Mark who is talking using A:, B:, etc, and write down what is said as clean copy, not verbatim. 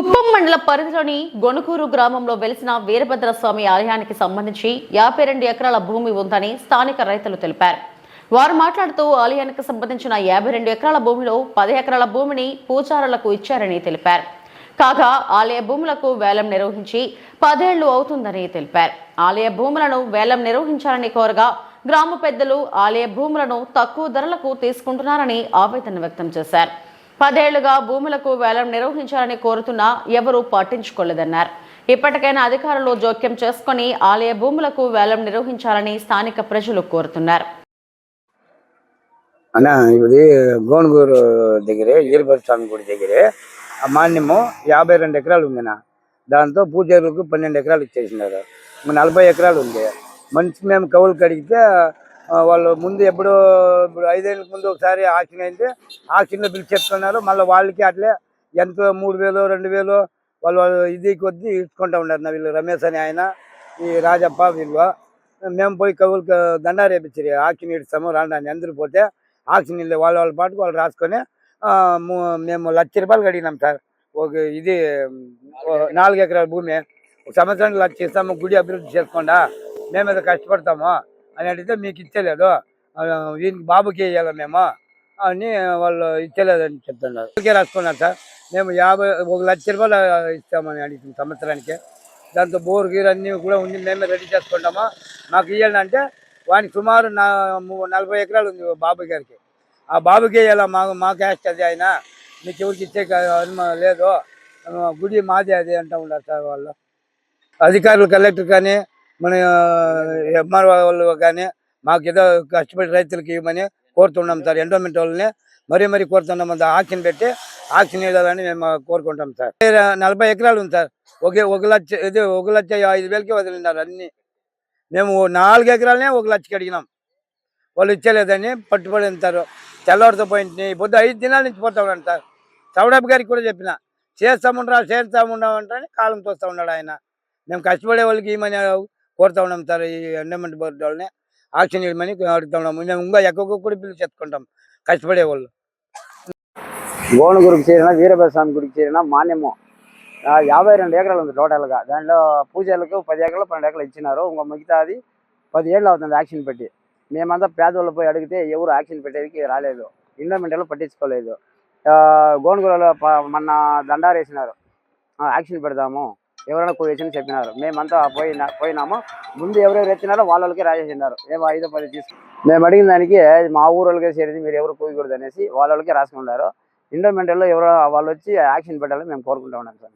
A: కుప్పం మండల పరిధిలోని గొనుకూరు గ్రామంలో వెలిసిన వీరభద్రస్వామి ఆలయానికి సంబంధించి 52 ఎకరాల భూమి ఉందని స్థానిక రైతులు తెలిపారు. వారు మాట్లాడుతూ ఆలయానికి సంబంధించిన 52 ఎకరాల భూమిలో 10 ఎకరాల భూమిని పూజారులకు ఇచ్చారని తెలిపారు. కాగా ఆలయ భూములకు వేలం నిర్వహించి 10 ఏళ్లు అవుతుందని తెలిపారు. ఆలయ భూములను వేలం నిర్వహించాలని కోరగా గ్రామ పెద్దలు ఆలయ భూములను తక్కువ ధరలకు తీసుకుంటున్నారని ఆవేదన వ్యక్తం చేశారు. 10 ఏళ్లుగా భూములకు వేలం నిర్వహించాలని కోరుతున్నా ఎవరూ పట్టించుకోలేదన్నారు. ఇప్పటికైనా అధికారులు జోక్యం చేసుకుని ఆలయ భూములకు వేలం నిర్వహించాలని స్థానిక ప్రజలు కోరుతున్నారు.
B: ఇది గోనుగూరు దగ్గరే వీరభద్రస్వామి గుడి దగ్గరే మాన్యము 52 ఎకరాలు ఉందినా. దాంతో పూజారులకు 12 ఎకరాలు ఇచ్చేసినారు. 40 ఎకరాలు ఉంది. మనిషి మేము కవులకు అడిగితే వాళ్ళు ముందు ఇప్పుడు 5 ఏళ్ళ ముందు ఒకసారి ఆక్షన్ అయితే ఆక్షన్లో బిల్ చెప్తున్నారు. మళ్ళీ వాళ్ళకి అట్లే ఎంతో 3000 2000 వాళ్ళు ఇది కొద్ది ఇచ్చుకుంటూ ఉన్నారు. వీళ్ళు రమేష్ అని ఆయన, ఈ రాజప్ప వీళ్ళు. మేము పోయి కవులకు దండారు వేపించారు. ఆక్షన్ ఇస్తాము రాండి అని అందరూ పోతే ఆక్షన్ ఇల్లు వాళ్ళ పాటుకు వాళ్ళు రాసుకొని మేము 1,00,000 రూపాయలు అడిగినాం సార్. ఒక ఇది 4 ఎకరాల భూమి సంవత్సరానికి 1,00,000 ఇస్తాము, గుడి అభివృద్ధి చేసుకోండా, మేము ఏదో కష్టపడతాము అని అడిగితే మీకు ఇచ్చలేదు, వీనికి బాబుకి ఇవ్వాలి మేము అని వాళ్ళు ఇచ్చలేదని చెప్తున్నారు. రాసుకున్నారు సార్. మేము 1,00,000 రూపాయలు ఇస్తామని అడిగిన సంవత్సరానికి. దాంతో బోర్ గీర్ అన్నీ కూడా ఉంది, మేమే రెడీ చేసుకుంటాము, మాకు ఇవ్వాలి అంటే వానికి సుమారు 40 ఎకరాలు ఉంది బాబు గారికి. ఆ బాబుకి ఇవ్వాలి, మా క్యాస్ట్ అది ఆయన, మీకు ఎవరికి ఇచ్చే లేదు, గుడి మాది అది అంటూ ఉన్నారు సార్ వాళ్ళు. అధికారులు కలెక్టర్ కానీ మన ఎంఆర్ వాళ్ళు కానీ మాకు ఏదో కష్టపడి రైతులకి ఇవ్వమని కోరుతున్నాం సార్. ఎండోమెంట్ వాళ్ళని మరీ కోరుతున్నాం. ఆక్షన్ పెట్టి ఆక్షన్ ఇవ్వాలని మేము కోరుకుంటాం సార్. 40 ఎకరాలు ఉంది సార్. 1,05,000కి వదిలినారు అన్ని. మేము 4 ఎకరాలనే 1,00,000కి అడిగినాం, వాళ్ళు ఇచ్చలేదని పట్టుబడి ఉంటారు. తెల్లవారితో పోయింది. పొద్దు 5 దినాల నుంచి పోతా ఉన్నాడు సార్. చౌడప్ప గారికి కూడా చెప్పిన చేస్తాముంటామని కాలం తోస్తూ ఉన్నాడు ఆయన. మేము కష్టపడే వాళ్ళకి ఏమని కోరుతా ఉన్నాం సార్. ఈ ఎండోమెంట్ బోర్డు వాళ్ళని ఆక్షన్ ఇవ్వమని అడుగుతా ఉన్నాము. మేము ఇంకా ఎక్కువ కూడా పిల్లలు చెప్పుకుంటాం కష్టపడే వాళ్ళు.
C: గోనుగురికి చేరిన వీరభద్రస్వామి గుడికి చేరిన మాన్యము 52 ఎకరాలు ఉంది టోటల్గా. దాంట్లో పూజలకు 10 ఎకరాలు 12 ఎకరాలు ఇచ్చినారు. ఇంకా మిగతాది 10 ఏళ్ళు అవుతుంది యాక్షన్ పెట్టి. మేమంతా పేదవాళ్ళు పోయి అడిగితే ఎవరు యాక్షన్ పెట్టేది రాలేదు, ఎండోమెంట్లో పట్టించుకోలేదు. గోనుగురలో మొన్న దండారు వేసినారు, యాక్షన్ పెడదాము ఎవరైనా వేసి చెప్పినారు. మేమంతా పోయినాము. ముందు ఎవరెవరు ఎత్తినారో వాళ్ళకి రాసేసినారు. మేము 5-10 మేము అడిగిన దానికి మా ఊళ్ళకే చేరేది, మీరు ఎవరు పోయకూడదు అనేసి వాళ్ళకే రాసుకున్నారు. ఎండోమెంట్లో ఎవరో వాళ్ళు వచ్చి యాక్షన్ పెట్టాలని మేము కోరుకుంటా ఉన్నాం సార్.